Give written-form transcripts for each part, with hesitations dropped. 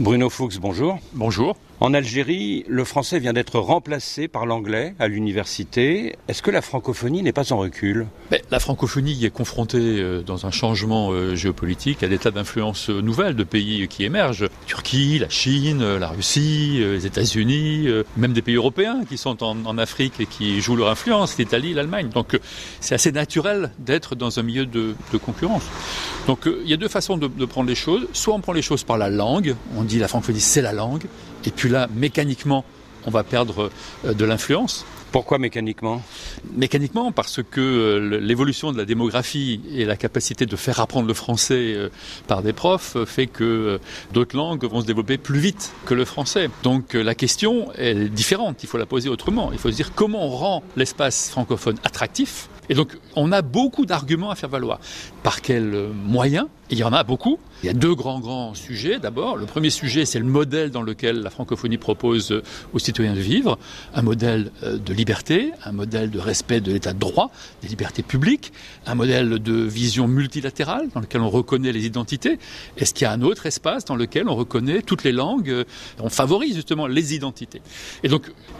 Bruno Fuchs, bonjour. Bonjour. En Algérie, le français vient d'être remplacé par l'anglais à l'université. Est-ce que la francophonie n'est pas en recul ? La francophonie est confrontée dans un changement géopolitique à des tas d'influences nouvelles de pays qui émergent. Turquie, la Chine, la Russie, les États-Unis, même des pays européens qui sont en Afrique et qui jouent leur influence, l'Italie, l'Allemagne. Donc c'est assez naturel d'être dans un milieu de concurrence. Donc il y a deux façons de prendre les choses. Soit on prend les choses par la langue, on dit la francophonie c'est la langue, et puis là, mécaniquement, on va perdre de l'influence. Pourquoi mécaniquement ? Mécaniquement, parce que l'évolution de la démographie et la capacité de faire apprendre le français par des profs fait que d'autres langues vont se développer plus vite que le français. Donc la question est différente, il faut la poser autrement. Il faut se dire comment on rend l'espace francophone attractif. Et donc on a beaucoup d'arguments à faire valoir. Par quels moyens ? Il y en a beaucoup. Il y a deux grands sujets. D'abord, le premier sujet, c'est le modèle dans lequel la francophonie propose aux citoyens de vivre. Un modèle de liberté, un modèle de respect de l'état de droit, des libertés publiques, un modèle de vision multilatérale dans lequel on reconnaît les identités. Est-ce qu'il y a un autre espace dans lequel on reconnaît toutes les langues ? On favorise justement les identités.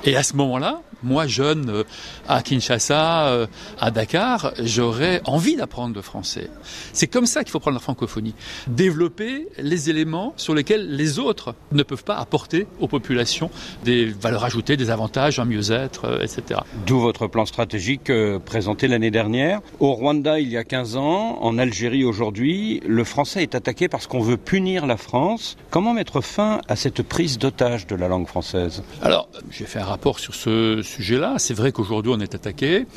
Et à ce moment-là, moi, jeune, à Kinshasa, à Dakar, j'aurais envie d'apprendre le français. C'est comme ça qu'il faut prendre la francophonie. Développer les éléments sur lesquels les autres ne peuvent pas apporter aux populations des valeurs ajoutées, des avantages, un mieux-être, etc. D'où votre plan stratégique présenté l'année dernière. Au Rwanda, il y a 15 ans, en Algérie aujourd'hui, le français est attaqué parce qu'on veut punir la France. Comment mettre fin à cette prise d'otage de la langue française ? Alors, j'ai fait un rapport sur ce sujet-là. C'est vrai qu'aujourd'hui, on est attaqué,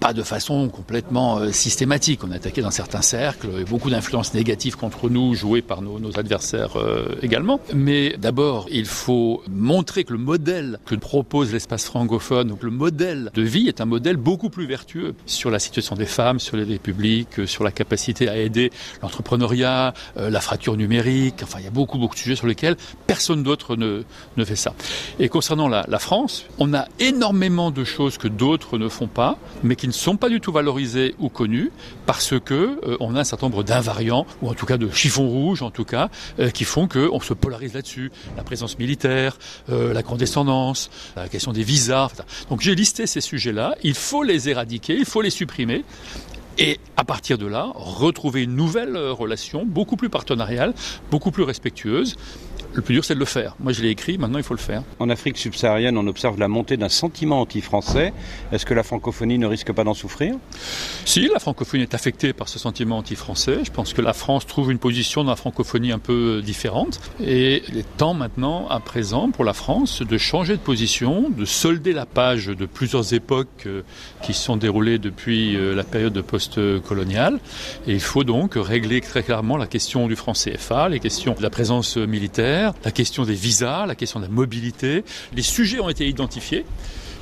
pas de façon complètement systématique. On est attaqué dans certains cercles, il y a beaucoup d'influences négatives contre nous, jouées par nos adversaires également. Mais d'abord, il faut montrer que le modèle que propose l'espace francophone, donc le modèle de vie, est un modèle beaucoup plus vertueux sur la situation des femmes, sur les vies publiques, sur la capacité à aider l'entrepreneuriat, la fracture numérique. Enfin, il y a beaucoup de sujets sur lesquels personne d'autre ne fait ça. Et concernant la France, on a énormément de choses que d'autres ne font pas, mais qui ne sont pas du tout valorisées ou connues, parce que on a un certain nombre d'invariants, ou en tout cas de chiffons rouges, en tout cas, qui font qu'on se polarise là-dessus. La présence militaire, la condescendance, la question des visas. Donc j'ai listé ces sujets-là, il faut les éradiquer, il faut les supprimer. Et à partir de là, retrouver une nouvelle relation, beaucoup plus partenariale, beaucoup plus respectueuse. Le plus dur, c'est de le faire. Moi, je l'ai écrit, maintenant, il faut le faire. En Afrique subsaharienne, on observe la montée d'un sentiment anti-français. Est-ce que la francophonie ne risque pas d'en souffrir ? Si, la francophonie est affectée par ce sentiment anti-français. Je pense que la France trouve une position dans la francophonie un peu différente. Et il est temps maintenant, à présent, pour la France, de changer de position, de solder la page de plusieurs époques qui se sont déroulées depuis la période post-coloniale. Et il faut donc régler très clairement la question du franc CFA, les questions de la présence militaire, la question des visas, la question de la mobilité. Les sujets ont été identifiés.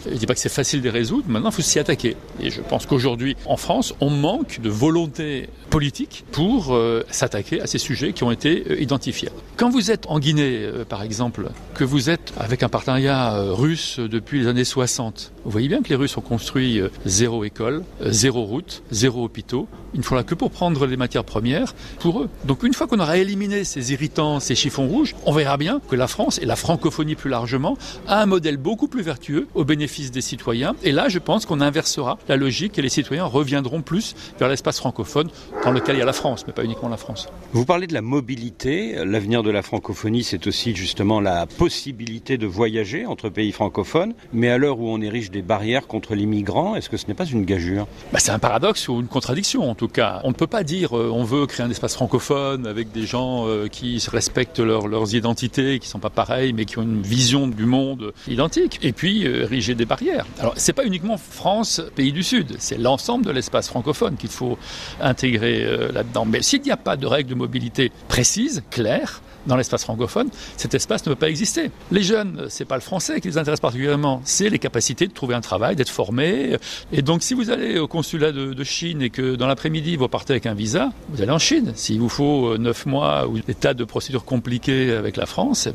Je ne dis pas que c'est facile de les résoudre, maintenant il faut s'y attaquer. Et je pense qu'aujourd'hui, en France, on manque de volonté politique pour s'attaquer à ces sujets qui ont été identifiés. Quand vous êtes en Guinée, par exemple, que vous êtes avec un partenariat russe depuis les années 60, vous voyez bien que les Russes ont construit zéro école, zéro route, zéro hôpitaux. Il ne faut là que pour prendre les matières premières pour eux. Donc une fois qu'on aura éliminé ces irritants, ces chiffons rouges, on verra bien que la France, et la francophonie plus largement, a un modèle beaucoup plus vertueux au bénéfice des citoyens. Et là, je pense qu'on inversera la logique et les citoyens reviendront plus vers l'espace francophone dans lequel il y a la France, mais pas uniquement la France. Vous parlez de la mobilité. L'avenir de la francophonie, c'est aussi justement la possibilité de voyager entre pays francophones. Mais à l'heure où on érige des barrières contre les migrants, est-ce que ce n'est pas une gageure ? C'est un paradoxe ou une contradiction en tout cas. On ne peut pas dire on veut créer un espace francophone avec des gens qui respectent leurs identités, qui ne sont pas pareils, mais qui ont une vision du monde identique. Et puis ériger des barrières. Alors, c'est pas uniquement France, pays du Sud, c'est l'ensemble de l'espace francophone qu'il faut intégrer là-dedans. Mais s'il n'y a pas de règles de mobilité précises, claires, dans l'espace francophone, cet espace ne peut pas exister. Les jeunes, c'est pas le français qui les intéresse particulièrement, c'est les capacités de trouver un travail, d'être formés. Et donc, si vous allez au consulat de Chine et que dans l'après-midi, vous partez avec un visa, vous allez en Chine. S'il vous faut 9 mois ou des tas de procédures compliquées avec la France,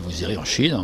vous irez en Chine,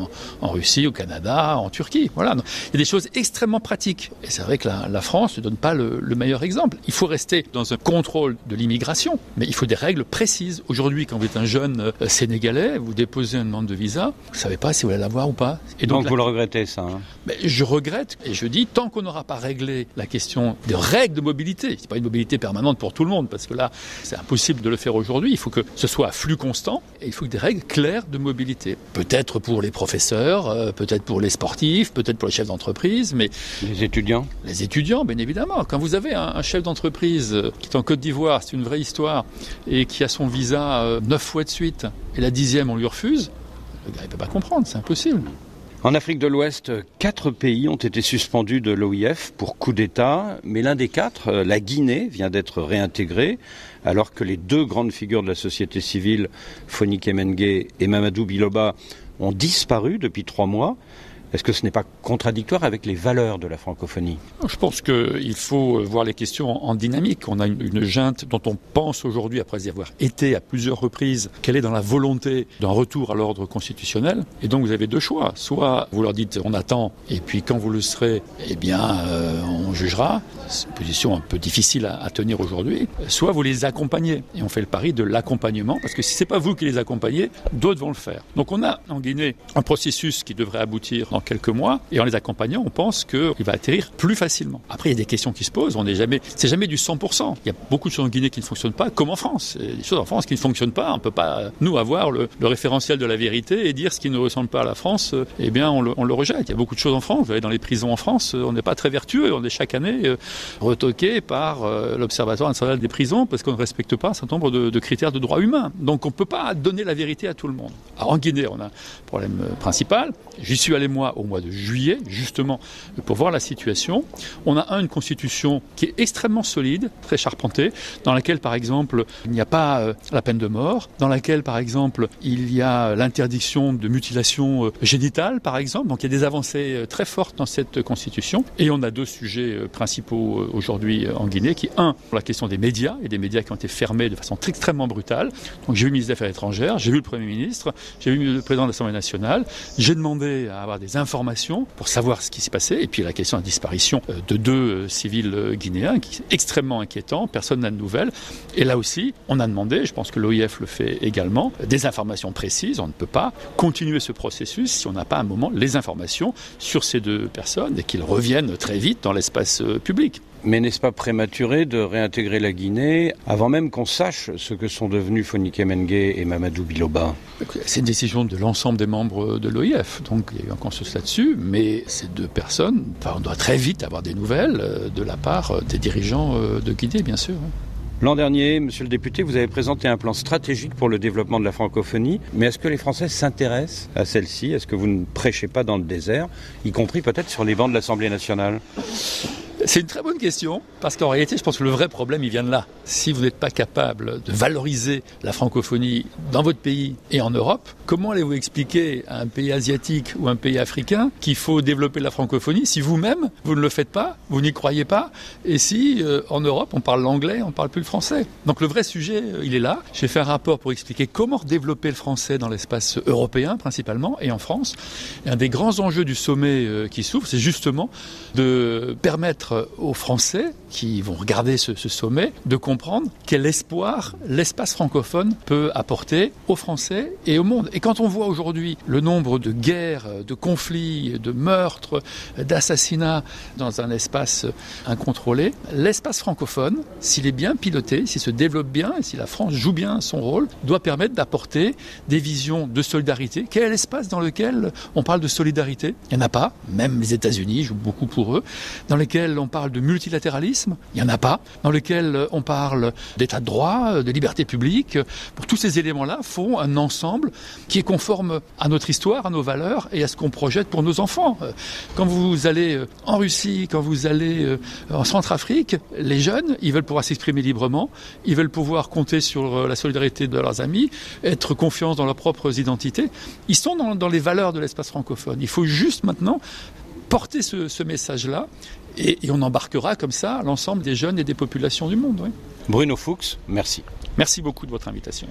en Russie, au Canada, en Turquie. Voilà. Il y a des choses extrêmement pratiques. Et c'est vrai que la France ne donne pas le meilleur exemple. Il faut rester dans un contrôle de l'immigration, mais il faut des règles précises. Aujourd'hui, quand vous êtes un jeune Sénégalais, vous déposez une demande de visa, vous ne savez pas si vous allez l'avoir ou pas. Et donc vous le regrettez, ça, hein? Je regrette, et je dis, tant qu'on n'aura pas réglé la question des règles de mobilité, c'est pas une mobilité permanente pour tout le monde, parce que là, c'est impossible de le faire aujourd'hui, il faut que ce soit à flux constant, et il faut que des règles claires de mobilité. Peut-être pour les professeurs, peut-être pour les sportifs, peut-être pour les chefs d'entreprise, mais... Les étudiants? Les étudiants, bien évidemment. Quand vous avez un chef d'entreprise qui est en Côte d'Ivoire, c'est une vraie histoire, et qui a son visa 9 fois de suite, et la 10e, on lui refuse, le gars, il ne peut pas comprendre, c'est impossible. En Afrique de l'Ouest, 4 pays ont été suspendus de l'OIF pour coup d'État, mais l'un des 4, la Guinée, vient d'être réintégré, alors que les 2 grandes figures de la société civile, Foni Kemengue et Mamadou Biloba, ont disparu depuis 3 mois. Est-ce que ce n'est pas contradictoire avec les valeurs de la francophonie? Je pense qu'il faut voir les questions en dynamique. On a une junte dont on pense aujourd'hui, après y avoir été à plusieurs reprises, qu'elle est dans la volonté d'un retour à l'ordre constitutionnel. Et donc vous avez 2 choix. Soit vous leur dites on attend, et puis quand vous le serez, on jugera. C'est une position un peu difficile à tenir aujourd'hui. Soit vous les accompagnez. Et on fait le pari de l'accompagnement, parce que si ce n'est pas vous qui les accompagnez, d'autres vont le faire. Donc on a en Guinée un processus qui devrait aboutir dans quelques mois, et en les accompagnant, on pense qu'il va atterrir plus facilement. Après, il y a des questions qui se posent, c'est jamais du 100%. Il y a beaucoup de choses en Guinée qui ne fonctionnent pas, comme en France. Il y a des choses en France qui ne fonctionnent pas, on ne peut pas, nous, avoir le référentiel de la vérité et dire ce qui ne ressemble pas à la France, on le rejette. Il y a beaucoup de choses en France, vous allez dans les prisons en France, on n'est pas très vertueux, on est chaque année retoqué par l'Observatoire national des prisons, parce qu'on ne respecte pas un certain nombre de critères de droits humains. Donc on ne peut pas donner la vérité à tout le monde. Alors en Guinée, on a un problème principal. J'y suis allé moi au mois de juillet, justement, pour voir la situation. On a une constitution qui est extrêmement solide, très charpentée, dans laquelle, par exemple, il n'y a pas la peine de mort, dans laquelle, par exemple, il y a l'interdiction de mutilation génitale, par exemple. Donc il y a des avancées très fortes dans cette constitution. Et on a 2 sujets principaux aujourd'hui en Guinée, qui est la question des médias, et des médias qui ont été fermés de façon extrêmement brutale. Donc j'ai vu le ministre des Affaires étrangères, j'ai vu le Premier ministre, j'ai vu le président de l'Assemblée nationale, j'ai demandé à avoir des informations pour savoir ce qui s'est passé, et puis la question de la disparition de 2 civils guinéens, qui est extrêmement inquiétant, personne n'a de nouvelles. Et là aussi, on a demandé, je pense que l'OIF le fait également, des informations précises. On ne peut pas continuer ce processus si on n'a pas à un moment les informations sur ces 2 personnes, et qu'ils reviennent très vite dans l'espace public. Mais n'est-ce pas prématuré de réintégrer la Guinée avant même qu'on sache ce que sont devenus Foni Kemengue et Mamadou Biloba? C'est une décision de l'ensemble des membres de l'OIF, donc il y a eu un consensus là-dessus, mais ces 2 personnes, on doit très vite avoir des nouvelles de la part des dirigeants de Guinée, bien sûr. L'an dernier, monsieur le député, vous avez présenté un plan stratégique pour le développement de la francophonie, mais est-ce que les Français s'intéressent à celle-ci? Est-ce que vous ne prêchez pas dans le désert, y compris peut-être sur les bancs de l'Assemblée nationale? C'est une très bonne question, parce qu'en réalité, je pense que le vrai problème, il vient de là. Si vous n'êtes pas capable de valoriser la francophonie dans votre pays et en Europe, comment allez-vous expliquer à un pays asiatique ou un pays africain qu'il faut développer la francophonie si vous-même, vous ne le faites pas, vous n'y croyez pas, et si en Europe, on parle l'anglais, on ne parle plus le français? Donc le vrai sujet, il est là. J'ai fait un rapport pour expliquer comment développer le français dans l'espace européen, principalement, et en France. Et un des grands enjeux du sommet qui s'ouvre, c'est justement de permettre aux Français qui vont regarder ce sommet de comprendre quel espoir l'espace francophone peut apporter aux Français et au monde. Et quand on voit aujourd'hui le nombre de guerres, de conflits, de meurtres, d'assassinats dans un espace incontrôlé, l'espace francophone, s'il est bien piloté, s'il se développe bien et si la France joue bien son rôle, doit permettre d'apporter des visions de solidarité. Quel est l'espace dans lequel on parle de solidarité? Il n'y en a pas, même les États-Unis jouent beaucoup pour eux, dans lesquels on parle de multilatéralisme, il n'y en a pas, dans lequel on parle d'état de droit, de liberté publique. Pour tous ces éléments-là font un ensemble qui est conforme à notre histoire, à nos valeurs et à ce qu'on projette pour nos enfants. Quand vous allez en Russie, quand vous allez en Centrafrique, les jeunes, ils veulent pouvoir s'exprimer librement, ils veulent pouvoir compter sur la solidarité de leurs amis, être confiants dans leurs propres identités. Ils sont dans les valeurs de l'espace francophone. Il faut juste maintenant porter ce message-là et on embarquera comme ça l'ensemble des jeunes et des populations du monde. Oui. Bruno Fuchs, merci. Merci beaucoup de votre invitation.